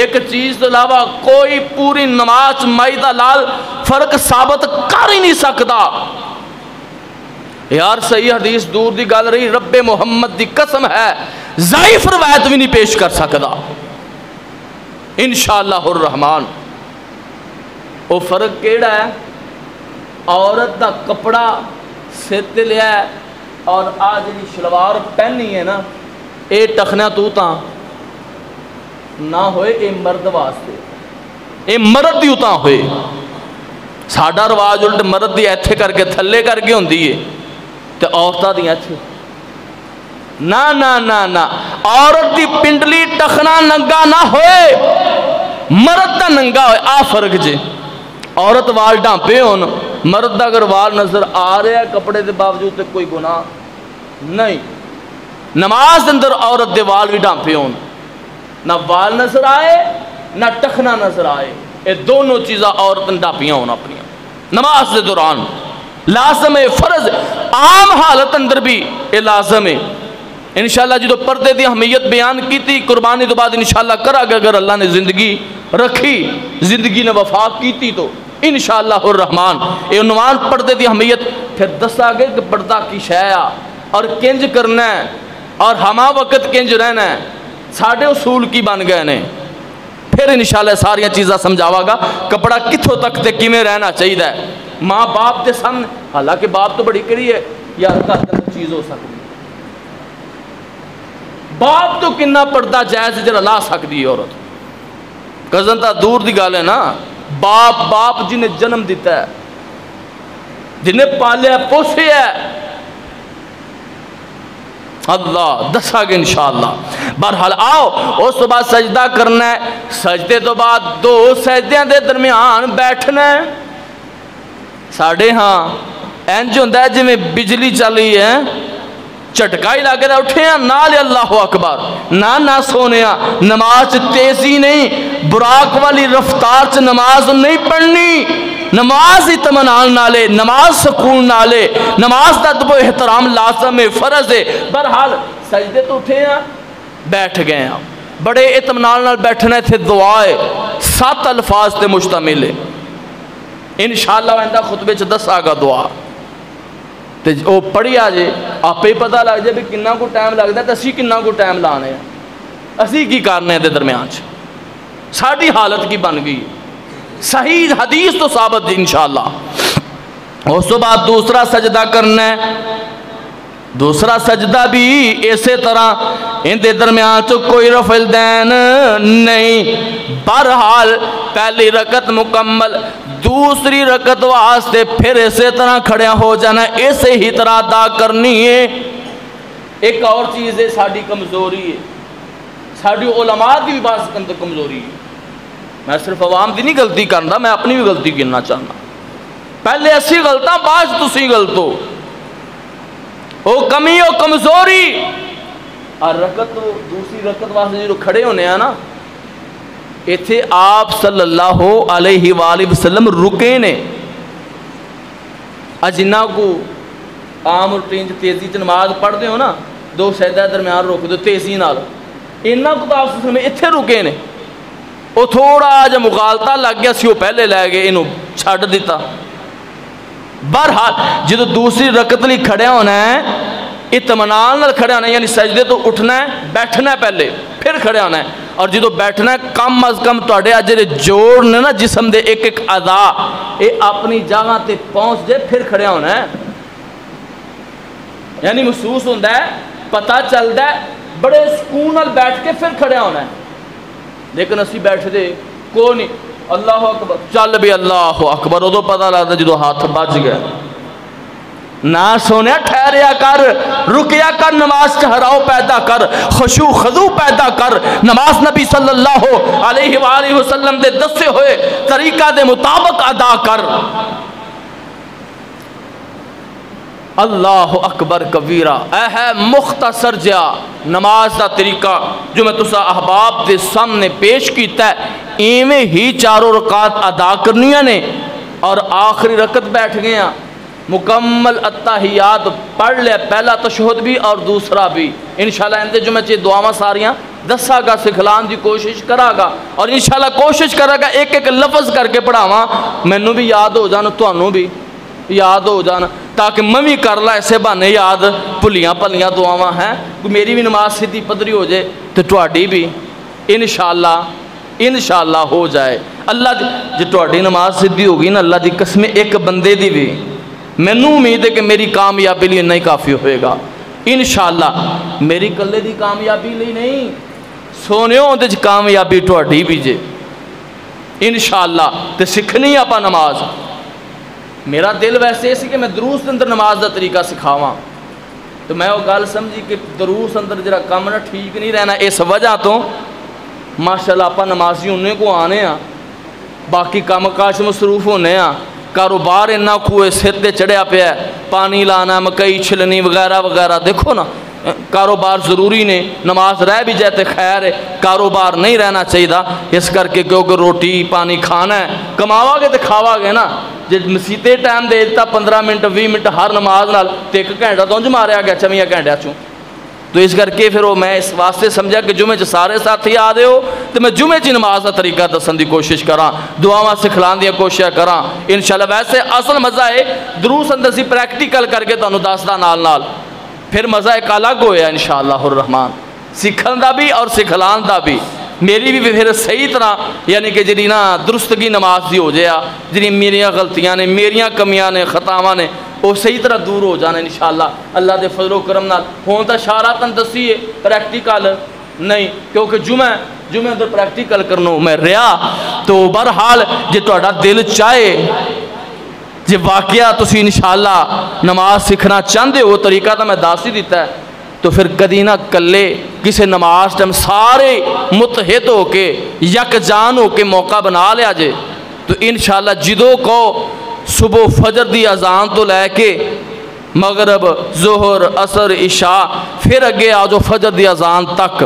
ایک چیز تو علاوہ کوئی پوری نماز مائدہ لال فرق ثابت کر ہی نہیں سکتا یار صحیح حدیث دور دی گال رہی رب محمد دی قسم ہے ضعیف روایت بھی نہیں پیش کر سکتا انشاءاللہ الرحمن وہ فرق کیڑا ہے عورت دا کپڑا سیت لیا ہے اور آج جی شلوار پہنی ہے نا اے ٹخنا تو تاں نہ ہوئے اے مرد واسطے اے مرد دی اتاں ہوئے ساڑھا رواج الٹ مرد دی ایتھے کر کے تھلے کر کے ہوں دیئے تے عورتہ دی ایتھے نا عورت دی پنڈلی ٹخنا ننگا نہ ہوئے مرد دا ننگا ہوئے آ فرق جے عورت وال ڈھانپے ہون مرد دا اگر وال نظر آ رہے ہیں کپڑے دے باوجود تے کوئی گناہ نہیں نماز اندر عورت دے وال بھی ڈھانپے ہون نہ وال نظر آئے نہ ٹخنا نظر آئے یہ دونوں چیزاں عورت ڈھانپیاں ہون اپنی نماز دے دوران لازم ہے فرض عام حالت اندر بھی یہ لازم ہے انشاءاللہ جدو پردے دی اہمیت بیان کی تھی قربانی تو بعد انشاءاللہ کرا گا اگر اللہ نے زندگی رکھی زندگی نے وفا کی تھی تو انشاءاللہ الرحمن یہ عنوان پردے دی اہمیت پھر دسا گئے کہ پردہ کی شیعہ اور کنج کرنا ہے اور ہما وقت کنج رہنا ہے ساڑھے اصول کی بن گئے نے پھر انشاءاللہ ساریاں چیزیں سمجھاوا گا کپڑا کتھوں تک تے کیویں رہنا چاہیے ماں باپ دے سامنے حالانکہ باپ تو بڑی کری ہے یا ہر چیز ہو سکتی باپ تو کنا پردہ جائز جرا لا سکتی ہے عورت کزن تا دور دی گال ہے نا باپ جنہیں جنم دیتا ہے جنہیں پالیا پوسے ہے اللہ دسا گے انشاءاللہ بہرحال آؤ اس تو بعد سجدہ کرنا ہے سجدے تو بعد 2 سجدیاں دے درمیان بیٹھنا ہے ساڑھے ہاں اینج ہوندہ ہے جی میں بجلی چلی ہے چٹکائی لگے دا اٹھے ہیں نال اللہ اکبر نہ سونے نماز تیزی نہیں براق والی رفتار سے نماز نہیں پڑھنی نماز اطمینان نالے، نماز سکون نالے، نماز دا ادب و احترام لازم ہے، فرض ہے۔ بہرحال سجدے تو اٹھے ہیں، بیٹھ گئے ہیں، بڑے اطمینان نال بیٹھنا تھے، دعا ہے 7 الفاظ تے مشتمل ہے، انشاءاللہ آئندہ خطبے چ دس آگا دعا تے او پڑھی آ جے، آپ ہی پتہ لگ جائے بھی کننا کو ٹائم لگتا ہے، تو اسی کننا کو ٹائم لانے ہیں، اسی کی کرنے دے درمیان چ ساری حالت کی بن گئی، صحیح حدیث تو ثابت ہے انشاءاللہ۔ اس تو بعد دوسرا سجدہ کرنا ہے، دوسرا سجدہ بھی اسی طرح ان دے درمیان تو کوئی رفع الدین نہیں۔ بہرحال پہلی رکعت مکمل، دوسری رکعت واسطے پھر اسی طرح کھڑے ہو جانا، اسی ہی طرح ادا کرنی ہے۔ ایک اور چیز ہے ساری کمزوری ہے، ساری علماء کی بھی بات اندر کمزوری ہے، میں صرف عوام دی نہیں غلطی کرنا، میں اپنی بھی غلطی کرنا چاہنا، پہلے اسی غلطاں بعد تسی غلطو، او کمی او کمزوری۔ اور رکعت دوسری رکعت واسطے جو کھڑے ہونے ہیں نا، ایتھے آپ صلی اللہ علیہ وآلہ وسلم رکے نے، جنہ کو عام روٹین تیزی چ نماز پڑھتے ہو نا، 2 سجدہ درمیان روک دو تیزی نال، انہاں کو تو آپ صلی اللہ علیہ وسلم اتھے رکے نے، وہ تھوڑا جا مغالطہ لگ گیا سی، وہ پہلے لے گئے انہوں چھڑ دیتا۔ بہرحال جدو دوسری رکعت لی کھڑے ہونا ہے، اطمینان نال کھڑے ہونا ہے، یعنی سجدے تو اٹھنا ہے، بیٹھنا ہے پہلے، پھر کھڑے ہونا ہے، اور جدو بیٹھنا ہے کم از کم تواڈے اجرے جوڑنے نا جسم دے ایک ایک اعضاء اے اپنی جگہ تے پہنچ جائے، پھر کھڑے ہونا ہے، یعنی محسوس ہوتا ہے، پتہ چلتا ہے، بڑے سکون نال بیٹھ کے پھر کھڑے ہونا ہے۔ لیکن اسی بیٹھ دے کو نہیں، اللہ اکبر چل بھی اللہ اکبر، ادو پتہ لگتا جدو ہاتھ بج گیا۔ نہ سونے ٹھہریا کر، رکیا کر، نماز ٹھہراؤ پیدا کر، خشوع خضوع پیدا کر، نماز نبی صلی اللہ علیہ وآلہ وسلم دے دسے ہوئے طریقہ دے مطابق ادا کر۔ اللہ اکبر کبیرہ، اے ہے مختصر جا نماز دا طریقہ جو میں تسا احباب دے سامنے پیش کیتا ہے، ایویں ہی 4 رکعات ادا کرنیاں نے، اور آخری رکعت بیٹھ گئے ہیں، مکمل التحیات پڑھ لے، پہلا تشہد بھی اور دوسرا بھی، انشاءاللہ اندے جو میں چاہیے دعاواں ساریاں دسا گا، سکھلان دی کوشش کرا گا، اور انشاءاللہ کوشش کرا گا ایک ایک لفظ کر کے پڑھاواں، مینوں بھی یاد ہو جانا، تانوں بھی یاد ہو جانا، تاکہ میں بھی کر لا ایسے بہانے یاد، بھلیاں پلیاں دعاواں ہیں، میری بھی نماز سیدھی پدری ہو جائے تو تہاڈی بھی انشاءاللہ ہو جائے۔ اللہ جی تہاڈی نماز سیدھی ہوگی نا، اللہ دی قسم ایک بندے دی بھی مینوں امید ہے کہ میری کامیابی لیے نہیں کافی ہوئے گا انشاءاللہ، میری کلے دی کامیابی لیے نہیں، سونیوں دے کامیابی تہاڈی بھی جے انشاءاللہ۔ تے سکھنی آپا نماز، میرا دل ویسے سی کہ میں دروس اندر نماز دا طریقہ سکھاواں، تو میں وہ گل سمجھی کہ دروس اندر جڑا کام نہ ٹھیک نہیں رہنا، اس وجہ تو ماشاءاللہ آپ نمازی انہیں کو آنے ہیں، باقی کام کاج مصروف ہونے ہیں، کاروبار انہا کوئے سر تے چڑھیا پہ ہے، پانی لانا، مکئی چھلنی وغیرہ وغیرہ، دیکھو نا کاروبار ضروری نے، نماز رہ بھی جاتے خیر ہے، کاروبار نہیں رہنا چاہیے، اس کر کے کیونکہ روٹی پانی کھانا ہے، کماوا گے تو کھاوا گے نا، جب مسیتے ٹائم دے دیتا 15 منٹ 20 منٹ ہر نماز نال تو 1 گھنٹہ تو انج ماریا گیا 4 گھنٹے چوں، تو اس کر کے پھر وہ میں اس واسطے سمجھا کہ جمعے چ سارے ساتھی آ دے ہو تو میں جمعے چ نماز کا طریقہ دسن دی کوشش کراں، دعاواں سکھلان دی کوشش کراں انشاءاللہ۔ ویسے اصل مزہ ہے دروس اندر سی پریکٹیکل کر کے تانوں دسدا نال پھر مزہ ایک الگ ہویا انشاءاللہ الرحمن، سکھن دا بھی اور سکھلان دا بھی، میری بھی پھر صحیح طرح یعنی کہ جی نا درستگی نماز دی ہو جائے، جی میریاں غلطیاں نے، میریاں کمیاں نے، خطاواں نے، وہ صحیح طرح دور ہو جانا انشاءاللہ اللہ دے فضل و کرم نال۔ ہون تا اشاراتاً دسی ہے، پریکٹیکل نہیں، کیونکہ جمعہ اندر پریکٹیکل کرنو میں رہا، تو بہرحال جی تہاڈا دل چاہے جی واقعہ تسی انشاءاللہ نماز سیکھنا چاہتے ہو، طریقہ تو میں دس ہی دیتا ہے، تو پھر کدی نہ کلے کسے نماز ٹائم سارے متحد ہو کے یک جان ہو کے موقع بنا لیا جے، تو انشاءاللہ جدو کو صبح فجر دی اذان تو لے کے مغرب ظہر عصر عشاء پھر اگے آ جو فجر دی اذان تک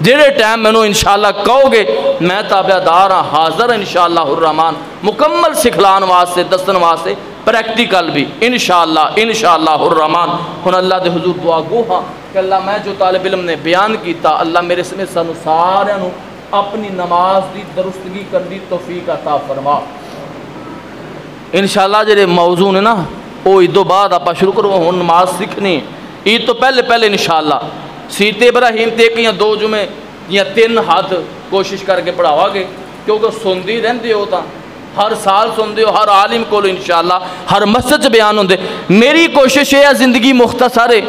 جہے ٹائم مینوں انشاءاللہ کہو گے میں تابعدار ہاں، حاضر ہاں انشاءاللہ الرحمن مکمل سکھلان واسطے دسن واسطے پریکٹیکل بھی انشاءاللہ الرحمن۔ ہن اللہ دے حضور دعا گو ہاں کہ اللہ میں جو طالب علم نے بیان کیتا اللہ میرے سمیت سانو سارے نو اپنی نماز دی درستگی کرن دی توفیق عطا فرما۔ انشاءاللہ جڑے موضوع نے نا وہ عیدوں بعد آپ شروع کرو، ہن نماز سیکھنی عید تو پہلے انشاءاللہ سیرت ابراہیم تے ایک یا دو جمعے یا 3 حد کوشش کر کے پڑھاوا گے، کیونکہ سندی رہندے ہو تا ہر سال سندے ہو، ہر عالم کو انشاءاللہ ہر مسجد بیان ہوندے۔ میری کوشش ہے زندگی مختصر ہے،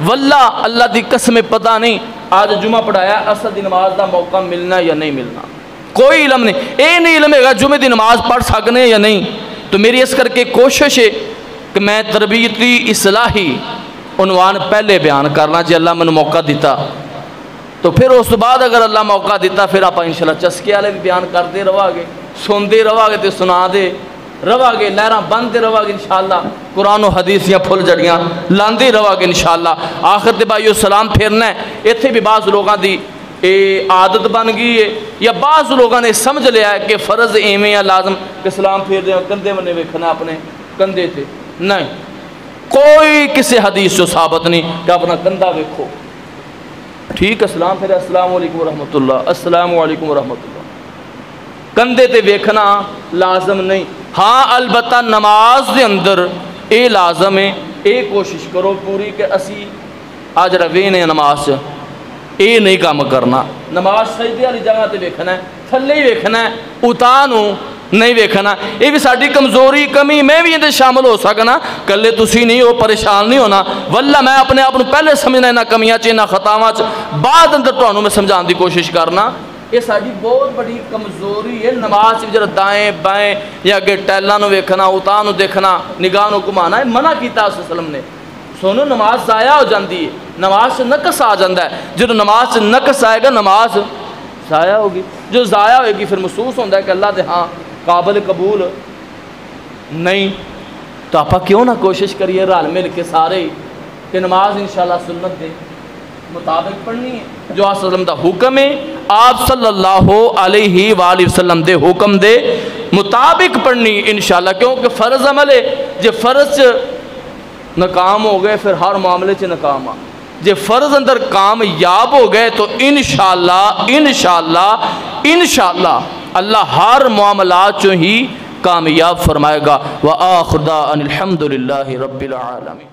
واللہ اللہ دی قسم پتہ نہیں آج جمعہ پڑھایا اصل دی نماز دا موقع ملنا یا نہیں ملنا، کوئی علم نہیں، اے نہیں علم ہے گا جمعے دی نماز پڑھ سکنے یا نہیں۔ تو میری اس کر کے کوشش ہے کہ میں تربیتی اصلاحی عنوان پہلے بیان کرنا، جی اللہ میں نے موقع دیتا تو پھر اس بعد اگر اللہ موقع دیتا پھر آپ انشاءاللہ چسکے والے بھی بیان کرتے رہا گے، سنتے رہا گے تو سنا دے رہا گے، لہراں بنتے رہا گے انشاءاللہ، قرآن و حدیث یا پھل جڑیاں لاندے رہا گے انشاءاللہ۔ آخر دے بھائیو سلام پھیرنا ہے، ایتھے بھی بعض لوگاں دی عادت بن گئی ہے یا بعض لوگوں نے سمجھ لیا ہے کہ فرض ایویں یا لازم کہ سلام پھیر دیں کندھے بنے ویکھنا اپنے کندھے تے، نہیں، کوئی کسی حدیث جو ثابت نہیں کہ اپنا کندھا ویکھو، ٹھیک ہے سلام پھر السلام علیکم ورحمۃ اللہ، السلام علیکم ورحمۃ اللہ، کندھے تے ویکھنا لازم نہیں۔ ہاں البتہ نماز دے اندر اے لازم ہے، اے کوشش کرو پوری کہ اسی آج روے نے نماز اے نہیں کام کرنا، نماز سجدے والی جگہ تے ویکھنا ہے، تھلے ہی ویکھنا ہے، اتانو نہیں ویکھنا۔ یہ بھی ساری کمزوری کمی، میں بھی اندر شامل ہو سکنا، کلے تسی نہیں ہو پریشان نہیں ہونا، واللہ میں اپنے آپ کو پہلے سمجھنا نہ کمیاں چ نہ خطاواں چ، بعد اندر تانوں میں سمجھان دی کوشش کرنا۔ یہ ساری بہت بڑی کمزوری ہے، نماز جرا دائیں بائیں یا اگے ٹیلاں نو ویکھنا، اتاں نو دیکھنا، نگاہ نو گھمانا ہے، منع کیتا اس وسلم نے۔ سنو نماز ضائع ہو جاندی ہے، نماز سے نقص آ جاندہ ہے، جب نماز سے نقص آئے گا نماز ضائع ہوگی، جو ضائع ہوئے گی پھر محسوس ہوتا ہے کہ اللہ دے ہاں قابل قبول نہیں۔ تو آپ کیوں نہ کوشش کریے رل مل کے سارے کہ نماز انشاءاللہ سنت دے مطابق پڑھنی ہے، جو آپ صلی اللہ علیہ وسلم دا حکم ہے، آپ صلی اللہ علیہ وآلہ وسلم دے حکم دے مطابق پڑھنی انشاءاللہ، کیونکہ فرض عمل ہے، جے فرض ناکام ہو گئے پھر ہر معاملے سے ناکام آ، جے فرض اندر کامیاب ہو گئے تو انشاءاللہ اللہ ہر معاملات جو ہی کامیاب فرمائے گا۔ وآخر دعوانا الحمدللہ رب العالمین۔